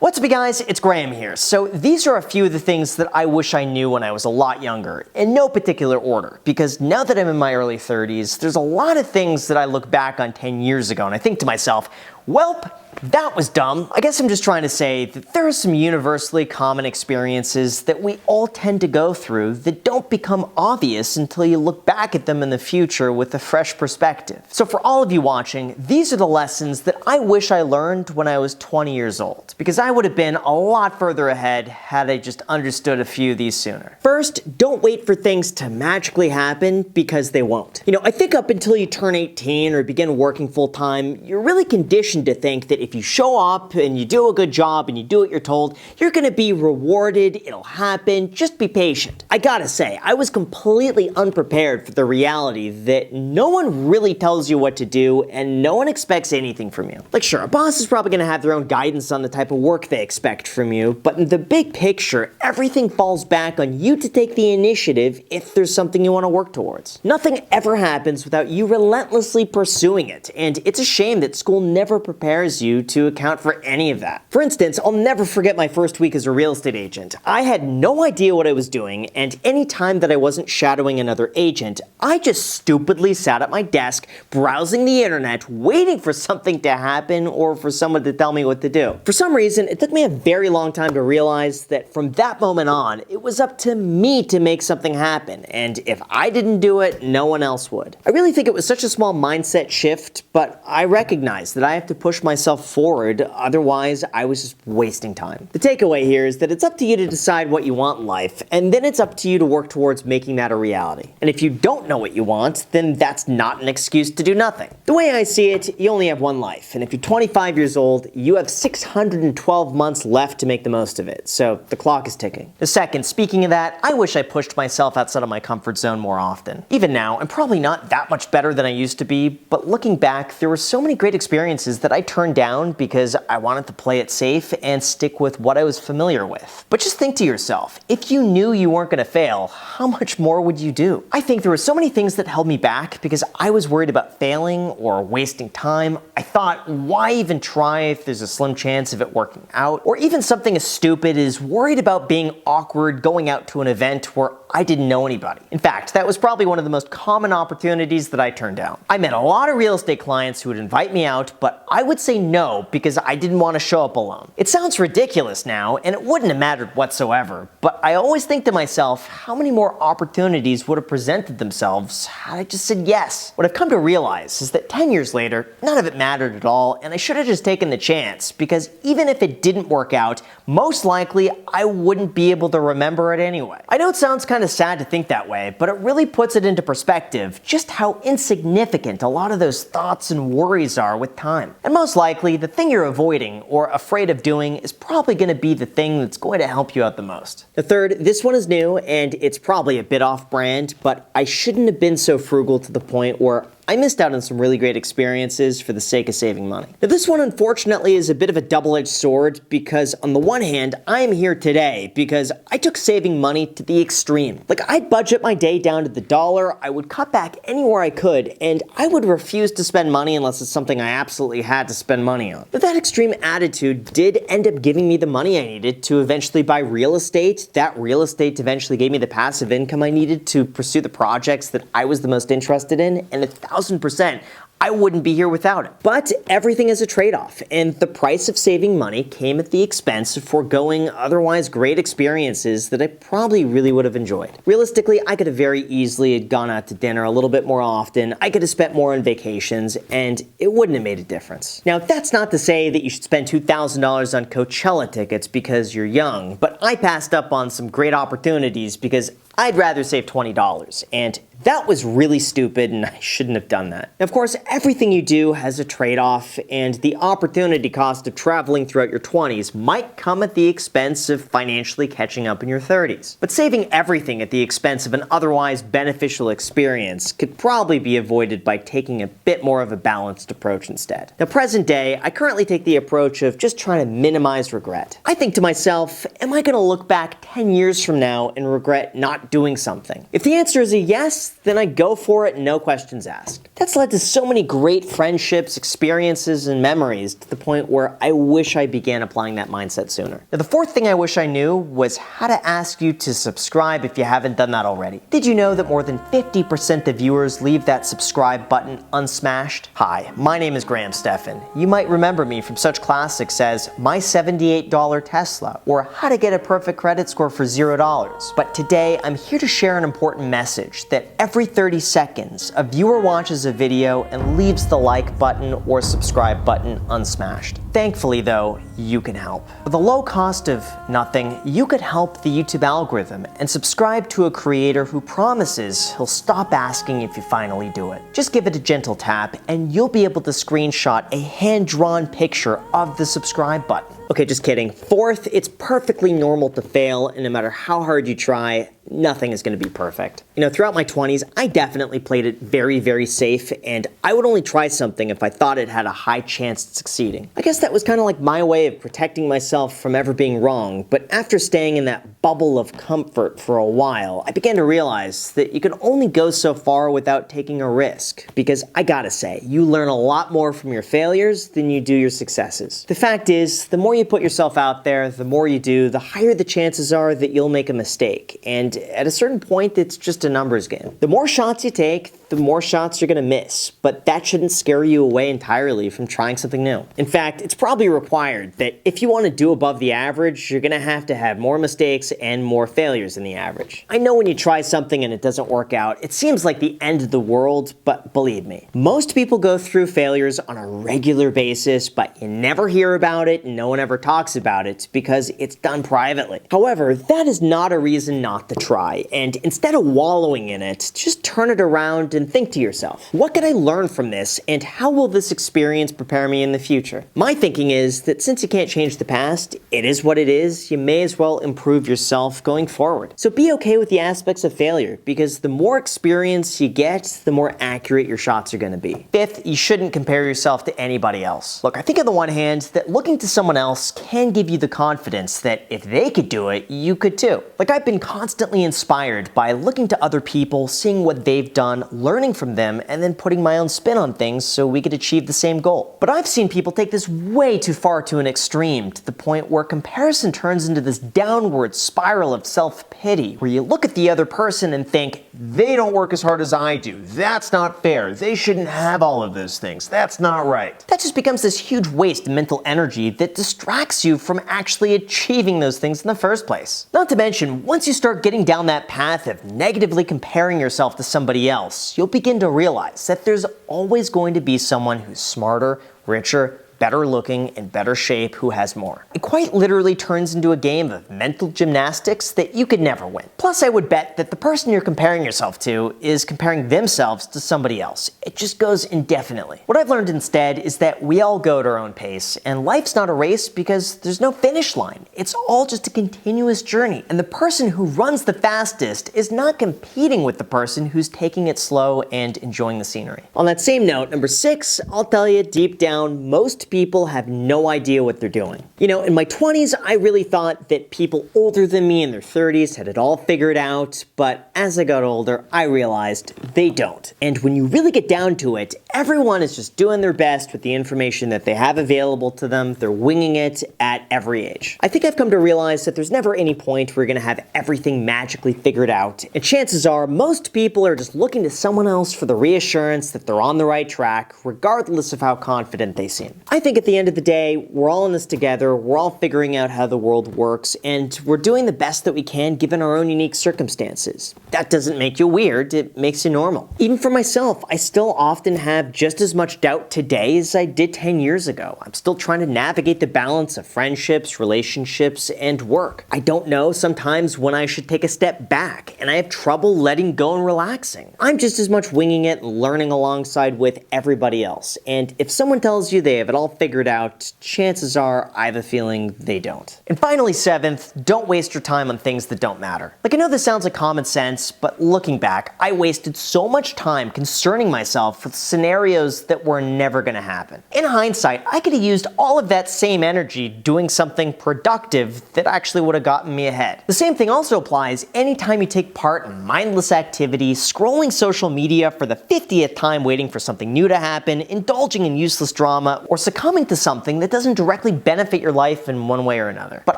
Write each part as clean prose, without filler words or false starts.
What's up, you guys? It's Graham here. So these are a few of the things that I wish I knew when I was a lot younger, in no particular order, because now that I'm in my early 30s, there's a lot of things that I look back on 10 years ago and I think to myself, welp, that was dumb. I guess I'm just trying to say that there are some universally common experiences that we all tend to go through that don't become obvious until you look back at them in the future with a fresh perspective. So for all of you watching, these are the lessons that I wish I learned when I was 20 years old, because I would have been a lot further ahead had I just understood a few of these sooner. First, don't wait for things to magically happen, because they won't. I think up until you turn 18 or begin working full time, you're really conditioned to think that if you show up and you do a good job and you do what you're told, you're gonna be rewarded, it'll happen, just be patient. I gotta say, I was completely unprepared for the reality that no one really tells you what to do and no one expects anything from you. Like sure, a boss is probably gonna have their own guidance on the type of work they expect from you, but in the big picture, everything falls back on you to take the initiative if there's something you wanna work towards. Nothing ever happens without you relentlessly pursuing it, and it's a shame that school never prepares you to account for any of that. For instance, I'll never forget my first week as a real estate agent. I had no idea what I was doing, and any time that I wasn't shadowing another agent, I just stupidly sat at my desk, browsing the internet, waiting for something to happen or for someone to tell me what to do. For some reason, it took me a very long time to realize that from that moment on, it was up to me to make something happen, and if I didn't do it, no one else would. I really think it was such a small mindset shift, but I recognize that I have to push myself forward, otherwise I was just wasting time. The takeaway here is that it's up to you to decide what you want in life, and then it's up to you to work towards making that a reality. And if you don't know what you want, then that's not an excuse to do nothing. The way I see it, you only have one life, and if you're 25 years old, you have 612 months left to make the most of it, so the clock is ticking. The second, speaking of that, I wish I pushed myself outside of my comfort zone more often. Even now, I'm probably not that much better than I used to be, but looking back, there were so many great experiences that I turned down because I wanted to play it safe and stick with what I was familiar with. But just think to yourself, if you knew you weren't gonna fail, how much more would you do? I think there were so many things that held me back because I was worried about failing or wasting time. I thought, why even try if there's a slim chance of it working out? Or even something as stupid as worried about being awkward going out to an event where I didn't know anybody. In fact, that was probably one of the most common opportunities that I turned down. I met a lot of real estate clients who would invite me out, but I would say no because I didn't want to show up alone. It sounds ridiculous now, and it wouldn't have mattered whatsoever, but I always think to myself, how many more opportunities would have presented themselves had I just said yes? What I've come to realize is that 10 years later, none of it mattered at all, and I should have just taken the chance, because even if it didn't work out, most likely I wouldn't be able to remember it anyway. I know it sounds kind of sad to think that way, but it really puts it into perspective just how insignificant a lot of those thoughts and worries are with time. And most likely, the thing you're avoiding or afraid of doing is probably going to be the thing that's going to help you out the most. The third, this one is new and it's probably a bit off-brand, but I shouldn't have been so frugal to the point where I missed out on some really great experiences for the sake of saving money. Now this one unfortunately is a bit of a double-edged sword because on the one hand, I am here today because I took saving money to the extreme. Like I'd budget my day down to the dollar, I would cut back anywhere I could, and I would refuse to spend money unless it's something I absolutely had to spend money on. But that extreme attitude did end up giving me the money I needed to eventually buy real estate. That real estate eventually gave me the passive income I needed to pursue the projects that I was the most interested in, and 1,000%, I wouldn't be here without it. But everything is a trade-off, and the price of saving money came at the expense of foregoing otherwise great experiences that I probably really would have enjoyed. Realistically, I could have very easily had gone out to dinner a little bit more often, I could have spent more on vacations, and it wouldn't have made a difference. Now, that's not to say that you should spend $2,000 on Coachella tickets because you're young, but I passed up on some great opportunities because I'd rather save $20, and that was really stupid and I shouldn't have done that. Of course, everything you do has a trade-off, and the opportunity cost of traveling throughout your 20s might come at the expense of financially catching up in your 30s. But saving everything at the expense of an otherwise beneficial experience could probably be avoided by taking a bit more of a balanced approach instead. Now, present day, I currently take the approach of just trying to minimize regret. I think to myself, am I going to look back 10 years from now and regret not not doing something? If the answer is a yes, then I go for it, no questions asked. That's led to so many great friendships, experiences, and memories to the point where I wish I began applying that mindset sooner. Now, the fourth thing I wish I knew was how to ask you to subscribe if you haven't done that already. Did you know that more than 50% of viewers leave that subscribe button unsmashed? Hi, my name is Graham Stephan. You might remember me from such classics as My $78 Tesla or How to Get a Perfect Credit Score for $0. But today, I'm here to share an important message that every 30 seconds, a viewer watches a video and leaves the like button or subscribe button unsmashed. Thankfully though, you can help. For the low cost of nothing, you could help the YouTube algorithm and subscribe to a creator who promises he'll stop asking if you finally do it. Just give it a gentle tap and you'll be able to screenshot a hand-drawn picture of the subscribe button. Okay, just kidding. Fourth, it's perfectly normal to fail, and no matter how hard you try, nothing is going to be perfect. You know, throughout my 20s, I definitely played it very, very safe, and I would only try something if I thought it had a high chance at succeeding. I guess that was kind of like my way of protecting myself from ever being wrong, but after staying in that bubble of comfort for a while, I began to realize that you can only go so far without taking a risk, because I gotta say, you learn a lot more from your failures than you do your successes. The fact is, the more you put yourself out there, the more you do, the higher the chances are that you'll make a mistake, and at a certain point, it's just a numbers game. The more shots you take, the more shots you're gonna miss, but that shouldn't scare you away entirely from trying something new. In fact, it's probably required that if you want to do above the average, you're gonna have to have more mistakes and more failures than the average. I know when you try something and it doesn't work out, it seems like the end of the world, but believe me, most people go through failures on a regular basis, but you never hear about it and no one ever talks about it because it's done privately. However, that is not a reason not to try, and instead of wallowing in it, just turn it around and think to yourself, what can I learn from this and how will this experience prepare me in the future? My thinking is that since you can't change the past, it is what it is, you may as well improve yourself going forward. So be okay with the aspects of failure, because the more experience you get, the more accurate your shots are going to be. Fifth, you shouldn't compare yourself to anybody else. Look, I think on the one hand, that looking to someone else can give you the confidence that if they could do it, you could too. Like, I've been constantly inspired by looking to other people, seeing what they've done, learning from them, and then putting my own spin on things so we could achieve the same goal. But I've seen people take this way too far to an extreme, to the point where comparison turns into this downward spiral of self-pity, where you look at the other person and think, they don't work as hard as I do. That's not fair. They shouldn't have all of those things. That's not right. That just becomes this huge waste of mental energy that distracts you from actually achieving those things in the first place. Not to mention, once you start getting down that path of negatively comparing yourself to somebody else, you'll begin to realize that there's always going to be someone who's smarter, richer, better looking, and better shape who has more. It quite literally turns into a game of mental gymnastics that you could never win. Plus, I would bet that the person you're comparing yourself to is comparing themselves to somebody else. It just goes indefinitely. What I've learned instead is that we all go at our own pace, and life's not a race because there's no finish line. It's all just a continuous journey, and the person who runs the fastest is not competing with the person who's taking it slow and enjoying the scenery. On that same note, number 6, I'll tell you, deep down, most people have no idea what they're doing. You know, in my 20s, I really thought that people older than me in their 30s had it all figured out, but as I got older, I realized they don't. And when you really get down to it, everyone is just doing their best with the information that they have available to them. They're winging it at every age. I think I've come to realize that there's never any point where you're gonna have everything magically figured out, and chances are most people are just looking to someone else for the reassurance that they're on the right track, regardless of how confident they seem. I think at the end of the day, we're all in this together, we're all figuring out how the world works, and we're doing the best that we can given our own unique circumstances. That doesn't make you weird, it makes you normal. Even for myself, I still often have just as much doubt today as I did 10 years ago. I'm still trying to navigate the balance of friendships, relationships, and work. I don't know sometimes when I should take a step back, and I have trouble letting go and relaxing. I'm just as much winging it and learning alongside with everybody else, and if someone tells you they have it all all figured out, chances are I have a feeling they don't. And finally, seventh, don't waste your time on things that don't matter. Like, I know this sounds like common sense, but looking back, I wasted so much time concerning myself with scenarios that were never gonna happen. In hindsight, I could have used all of that same energy doing something productive that actually would have gotten me ahead. The same thing also applies anytime you take part in mindless activity, scrolling social media for the 50th time waiting for something new to happen, indulging in useless drama, or succumbing to something that doesn't directly benefit your life in one way or another. But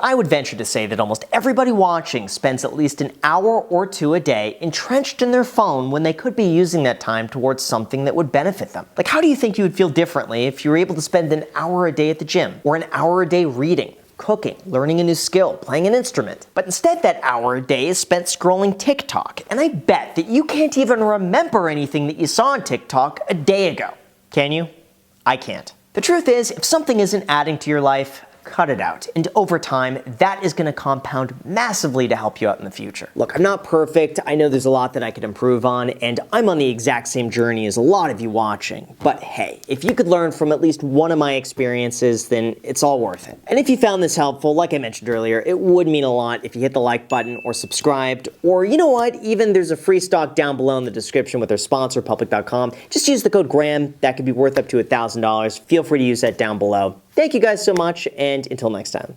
I would venture to say that almost everybody watching spends at least an hour or two a day entrenched in their phone when they could be using that time towards something that would benefit them. Like, how do you think you would feel differently if you were able to spend an hour a day at the gym, or an hour a day reading, cooking, learning a new skill, playing an instrument? But instead, that hour a day is spent scrolling TikTok, and I bet that you can't even remember anything that you saw on TikTok a day ago. Can you? I can't. The truth is, if something isn't adding to your life, cut it out. And over time, that is going to compound massively to help you out in the future. Look, I'm not perfect. I know there's a lot that I could improve on, and I'm on the exact same journey as a lot of you watching. But hey, if you could learn from at least one of my experiences, then it's all worth it. And if you found this helpful, like I mentioned earlier, it would mean a lot if you hit the like button or subscribed, or you know what, even there's a free stock down below in the description with our sponsor, Public.com. Just use the code GRAHAM. That could be worth up to $1,000. Feel free to use that down below. Thank you guys so much, and until next time.